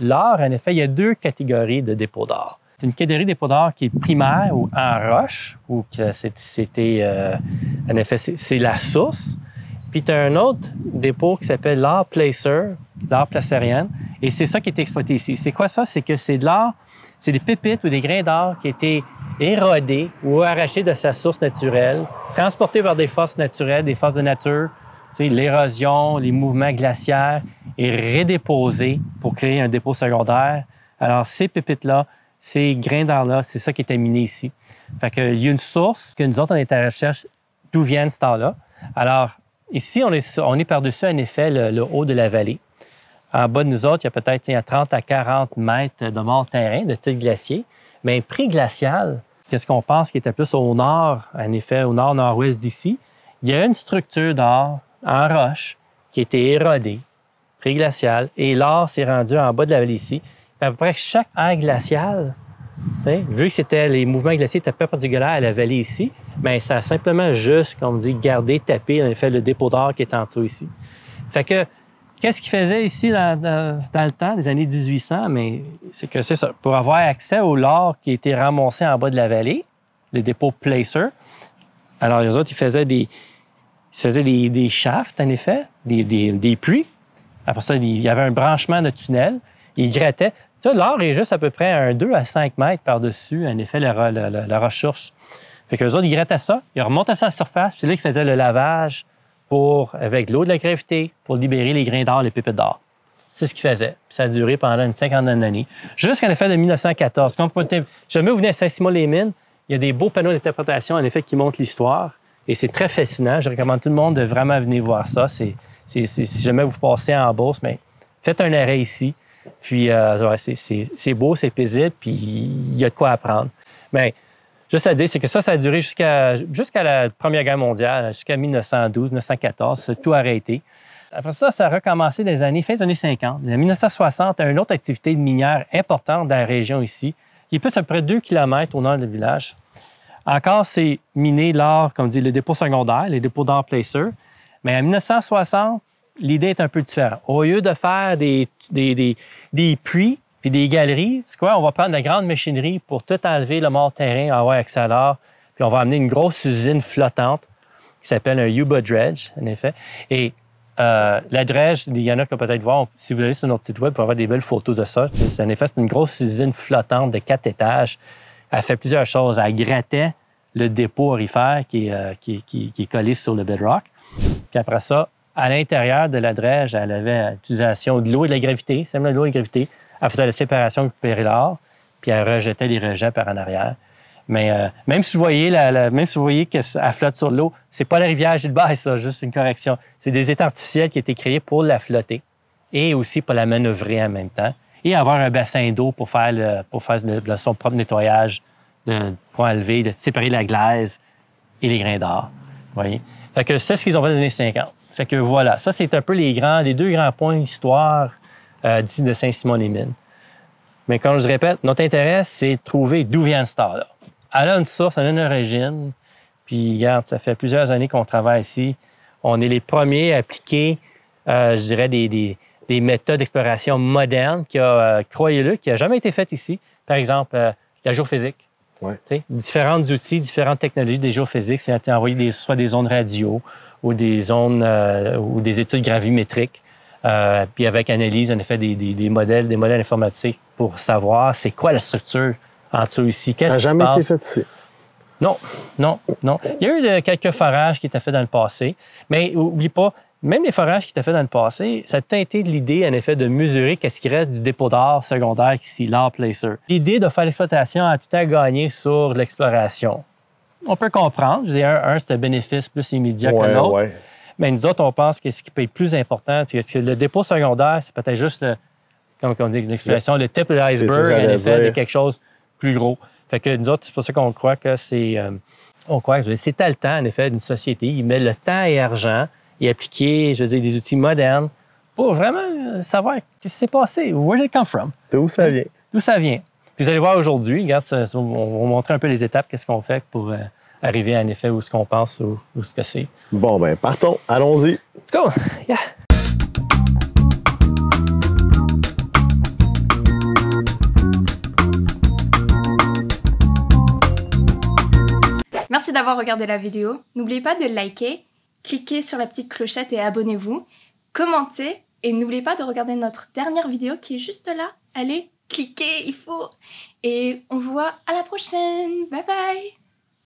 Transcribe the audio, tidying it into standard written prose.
l'or, en effet, il y a deux catégories de dépôts d'or. Une catégorie de dépôt d'or qui est primaire ou en roche, ou que c'était, en effet, c'est la source. Puis tu as un autre dépôt qui s'appelle l'or placer, l'or placerienne, et c'est ça qui est exploité ici. C'est quoi ça? C'est que c'est de l'or, c'est des pépites ou des grains d'or qui étaient érodés ou arrachés de sa source naturelle, transportés par des forces naturelles, des forces de nature, l'érosion, les mouvements glaciaires, et redéposés pour créer un dépôt secondaire. Alors, ces pépites-là, ces grains d'or-là, c'est ça qui est miné ici. Fait qu'il y a une source que nous autres, on est à la recherche d'où vient cet or-là. Alors, ici, on est par-dessus, en effet, le haut de la vallée. En bas de nous autres, il y a peut-être 30 à 40 mètres de mort terrain, de titre glacier. Mais pré-glacial, qu'est-ce qu'on pense qui était plus au nord, en effet, au nord-nord-ouest d'ici, il y a une structure d'or en roche qui a été érodée, pré-glacial, et l'or s'est rendu en bas de la vallée ici. Puis à peu près chaque ère glaciale, vu que c'était les mouvements glaciers étaient perpendiculaires à la vallée ici, bien, ça a simplement juste, comme on dit, gardé, tapé, en effet, le dépôt d'or qui est en dessous ici. Fait que, qu'est-ce qu'ils faisaient ici dans le temps, les années 1800? Mais c'est que c'est ça. Pour avoir accès au l'or qui a été ramassé en bas de la vallée, le dépôt placer, alors les autres, ils faisaient des shafts, en effet, des puits. Après ça, il y avait un branchement de tunnel. Ils grattaient. Tu sais, l'or est juste à peu près un 2 à 5 mètres par-dessus, en effet, la ressource. Fait qu'eux autres, ils grattaient ça, ils remontaient ça à la surface, puis c'est là qu'ils faisaient le lavage avec l'eau de la gravité pour libérer les grains d'or, les pépites d'or. C'est ce qu'ils faisaient. Puis ça a duré pendant une cinquantaine d'années. Jusqu'en effet de 1914. Quand jamais vous venez à Saint-Simon-les-Mines, il y a des beaux panneaux d'interprétation, en effet, qui montrent l'histoire. Et c'est très fascinant. Je recommande tout le monde de vraiment venir voir ça. Si jamais vous passez en Beauce, mais faites un arrêt ici. Puis, c'est beau, c'est paisible, puis il y a de quoi apprendre. Mais juste à dire, c'est que ça a duré jusqu'à la Première Guerre mondiale, jusqu'à 1912, 1914. Ça a tout arrêté. Après ça, ça a recommencé dans les fin des années 50. En 1960, il y a une autre activité minière importante dans la région ici, qui est plus à peu près 2 km au nord du village. Encore, c'est miner l'or, comme dit, le dépôt secondaire, les dépôts d'or placer. Mais en 1960, l'idée est un peu différente. Au lieu de faire des puits puis des galeries, c'est quoi? On va prendre la grande machinerie pour tout enlever le mort terrain, avoir accès à l'or, puis on va amener une grosse usine flottante qui s'appelle un Yuba Dredge, en effet. Et la dredge, il y en a qui vont peut-être voir, si vous allez sur notre site web pour avoir des belles photos de ça. En effet, c'est une grosse usine flottante de 4 étages. Elle fait plusieurs choses. Elle grattait le dépôt aurifère qui est collé sur le bedrock. Puis après ça, à l'intérieur de la dredge, elle avait l'utilisation de l'eau et de la gravité, simplement de l'eau et de la gravité. Elle faisait la séparation récupérer l'or, puis elle rejetait les rejets par en arrière. Mais même si vous voyez, qu'elle flotte sur l'eau, c'est pas la rivière Gilbert, ça, juste une correction. C'est des étangs artificiels qui ont été créés pour la flotter et aussi pour la manœuvrer en même temps et avoir un bassin d'eau pour faire son propre nettoyage, pour enlever, séparer la glaise et les grains d'or. Vous voyez? Fait que c'est ce qu'ils ont fait dans les années 50. Fait que voilà, ça, c'est un peu les deux grands points d'histoire d'ici de Saint-Simon-les-Mines. Mais comme je vous répète, notre intérêt, c'est de trouver d'où vient ce or-là. Elle a une source, elle a une origine. Puis, regarde, ça fait plusieurs années qu'on travaille ici. On est les premiers à appliquer, je dirais, des méthodes d'exploration modernes qui croyez-le, qui n'a jamais été faite ici. Par exemple, la géophysique. Ouais. Différents outils, différentes technologies de géophysique. C'est envoyé soit des ondes radio ou des zones ou des études gravimétriques. Puis avec analyse, en effet, des modèles informatiques pour savoir c'est quoi la structure en dessous ici. Ça n'a jamais été fait ici. Non. Il y a eu quelques forages qui étaient faits dans le passé, mais n'oublie pas, même les forages qui étaient faits dans le passé, ça a été l'idée, en effet, de mesurer qu'est-ce qui reste du dépôt d'or secondaire ici, l'or placer. L'idée de faire l'exploitation a tout à gagner sur l'exploration. On peut comprendre. Je veux dire, c'est un bénéfice plus immédiat que l'autre. Ouais. Mais nous autres, on pense que ce qui peut être plus important, c'est que le dépôt secondaire, c'est peut-être juste, comme on dit l'expression, le tip de l'iceberg, en effet, de quelque chose de plus gros. Fait que nous autres, c'est pour ça qu'on croit que c'est... on croit que c'est le temps, en effet, d'une société. Il met le temps et l'argent et appliquer, je veux dire, des outils modernes pour vraiment savoir ce qui s'est passé. Where did it come from? D'où ça vient? D'où ça vient. Puis vous allez voir aujourd'hui, regarde, on va vous montrer un peu les étapes, qu'est-ce qu'on fait pour arriver, en effet, où ce qu'on pense ou ce que c'est. Bon, ben partons. Allons-y. Let's go! Yeah! Merci d'avoir regardé la vidéo. N'oubliez pas de liker, cliquez sur la petite clochette et abonnez-vous, commentez et n'oubliez pas de regarder notre dernière vidéo qui est juste là. Allez, cliquez, il faut. Et on vous voit à la prochaine. Bye bye.